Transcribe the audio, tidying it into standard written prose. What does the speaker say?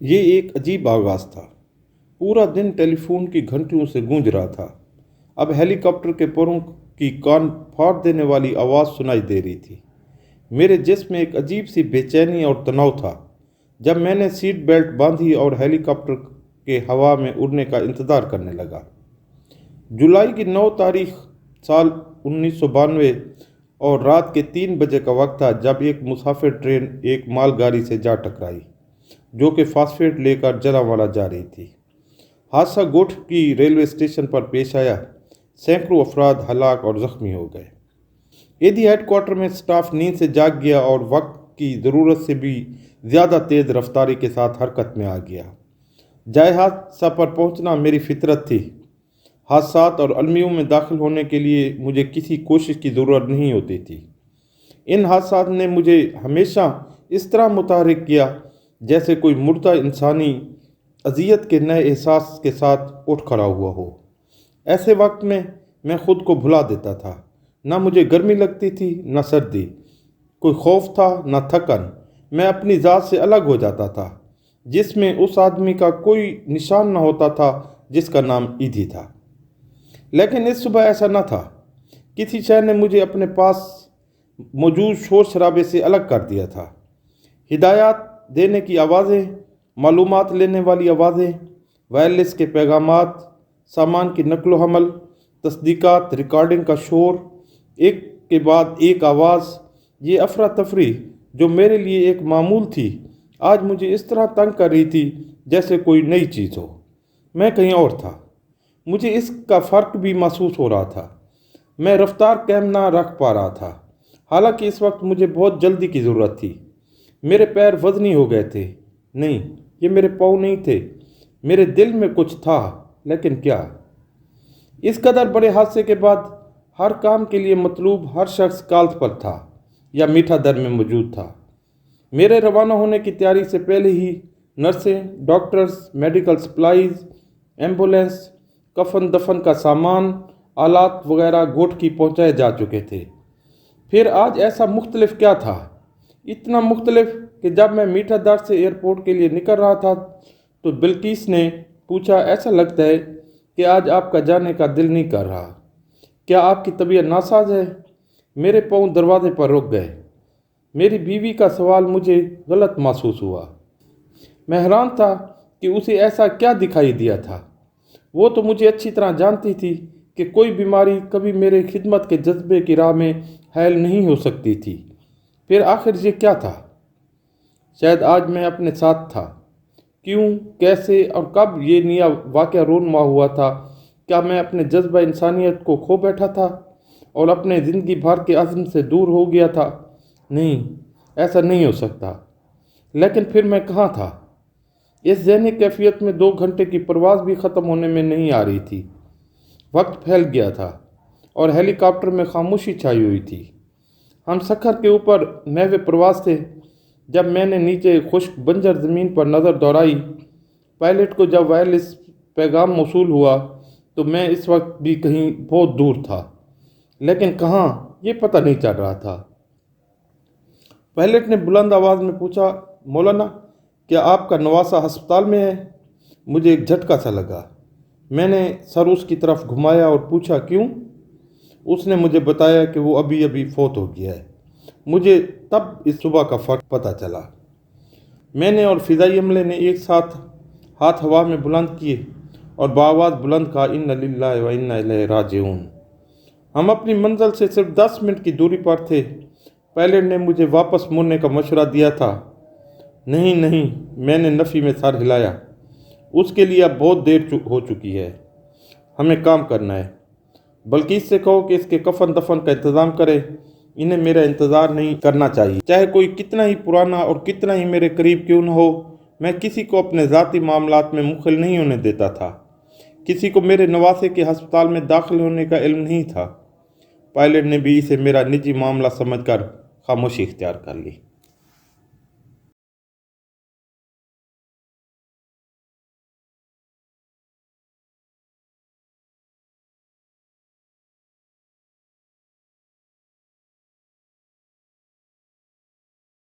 ये एक अजीब आगाज़ था। पूरा दिन टेलीफोन की घंटियों से गूंज रहा था। अब हेलीकॉप्टर के परों की कान फाड़ देने वाली आवाज़ सुनाई दे रही थी। मेरे जिस्म में एक अजीब सी बेचैनी और तनाव था। जब मैंने सीट बेल्ट बांधी और हेलीकॉप्टर के हवा में उड़ने का इंतज़ार करने लगा। जुलाई की 9 तारीख साल 1992 और रात के 3 बजे का वक्त था जब एक मुसाफिर ट्रेन एक मालगाड़ी से जा टकराई जो कि फास्फेट लेकर जलावाला जा रही थी। हादसा गोठ की रेलवे स्टेशन पर पेश आया। सैकड़ों अफराद हलाक और ज़ख्मी हो गए। एडी हेडक्वार्टर में स्टाफ नींद से जाग गया और वक्त की ज़रूरत से भी ज़्यादा तेज़ रफ्तारी के साथ हरकत में आ गया। जाए हादसा पर पहुंचना मेरी फितरत थी। हादसात और अलमियों में दाखिल होने के लिए मुझे किसी कोशिश की ज़रूरत नहीं होती थी। इन हादसात ने मुझे हमेशा इस तरह मुतहरिक किया जैसे कोई मुर्दा इंसानी अजियत के नए एहसास के साथ उठ खड़ा हुआ हो। ऐसे वक्त में मैं खुद को भुला देता था। ना मुझे गर्मी लगती थी न सर्दी, कोई खौफ था न थकन। मैं अपनी ज़ात से अलग हो जाता था जिसमें उस आदमी का कोई निशान न होता था जिसका नाम ईदी था। लेकिन इस सुबह ऐसा न था। किसी शय ने मुझे अपने पास मौजूद शोर शराबे से अलग कर दिया था। हिदायत देने की आवाज़ें, मालूमात लेने वाली आवाज़ें, वायरलेस के पैगामात, सामान की नकलो हमल, तस्दीकात, रिकॉर्डिंग का शोर, एक के बाद एक आवाज़, ये अफरा तफरी जो मेरे लिए एक मामूल थी आज मुझे इस तरह तंग कर रही थी जैसे कोई नई चीज़ हो। मैं कहीं और था। मुझे इसका फ़र्क भी महसूस हो रहा था। मैं रफ्तार कायम ना रख पा रहा था। हालांकि इस वक्त मुझे बहुत जल्दी की ज़रूरत थी। मेरे पैर वज़नी हो गए थे। नहीं, ये मेरे पाँव नहीं थे। मेरे दिल में कुछ था, लेकिन क्या? इस कदर बड़े हादसे के बाद हर काम के लिए मतलूब हर शख्स काल्स पर था या मीठा दर में मौजूद था। मेरे रवाना होने की तैयारी से पहले ही नर्सें, डॉक्टर्स, मेडिकल सप्लाईज, एम्बुलेंस, कफन दफन का सामान, आलात वगैरह गोठ की पहुँचाए जा चुके थे। फिर आज ऐसा मुख्तलिफ क्या था? इतना मुख्तलिफ कि जब मैं मीठा दर से एयरपोर्ट के लिए निकल रहा था तो बिल्किस ने पूछा, ऐसा लगता है कि आज आपका जाने का दिल नहीं कर रहा। क्या आपकी तबीयत नासाज है? मेरे पाँव दरवाजे पर रुक गए। मेरी बीवी का सवाल मुझे गलत महसूस हुआ। मैं हैरान था कि उसे ऐसा क्या दिखाई दिया था। वो तो मुझे अच्छी तरह जानती थी कि कोई बीमारी कभी मेरे खिदमत के जज्बे की राह में हैल नहीं हो सकती थी। फिर आखिर ये क्या था? शायद आज मैं अपने साथ था। क्यों, कैसे और कब ये नया वाक़या रूनुमा हुआ था? क्या मैं अपने जज्बा इंसानियत को खो बैठा था और अपने ज़िंदगी भर के अज़्म से दूर हो गया था? नहीं, ऐसा नहीं हो सकता। लेकिन फिर मैं कहाँ था? इस ज़हनी कैफियत में 2 घंटे की परवाज़ भी ख़त्म होने में नहीं आ रही थी। वक्त फैल गया था और हेलीकॉप्टर में खामोशी छाई हुई थी। हम सखर के ऊपर महवे प्रवास थे जब मैंने नीचे खुश्क बंजर ज़मीन पर नज़र दौड़ाई। पायलट को जब वायरलेस पैगाम मौसूल हुआ तो मैं इस वक्त भी कहीं बहुत दूर था, लेकिन कहाँ ये पता नहीं चल रहा था। पायलट ने बुलंद आवाज़ में पूछा, मौलाना, क्या आपका नवासा अस्पताल में है? मुझे एक झटका सा लगा। मैंने सर उसकी तरफ घुमाया और पूछा, क्यों? उसने मुझे बताया कि वो अभी अभी फौत हो गया है। मुझे तब इस सुबह का फ़र्क पता चला। मैंने और फ़िज़ाई अमले ने एक साथ हाथ हवा में बुलंद किए और बाआवाज़ बुलंद कहा, इन्ना लिल्लाहि व इन्ना इलैहि राजिऊन। हम अपनी मंजिल से सिर्फ 10 मिनट की दूरी पर थे। पायलट ने मुझे वापस मुड़ने का मशवरा दिया था। नहीं नहीं, मैंने नफ़ी में सर हिलाया। उसके लिए अब बहुत देर हो चुकी है। हमें काम करना है। बल्कि इससे कहो कि इसके कफन दफन का इंतज़ाम करे। इन्हें मेरा इंतज़ार नहीं करना चाहिए, चाहे कोई कितना ही पुराना और कितना ही मेरे करीब क्यों न हो। मैं किसी को अपने ज़ाती मामलात में मुखिल नहीं होने देता था। किसी को मेरे नवासे के हस्पताल में दाखिल होने का इल्म नहीं था। पायलट ने भी इसे मेरा निजी मामला समझकर खामोशी इख्तियार कर ली।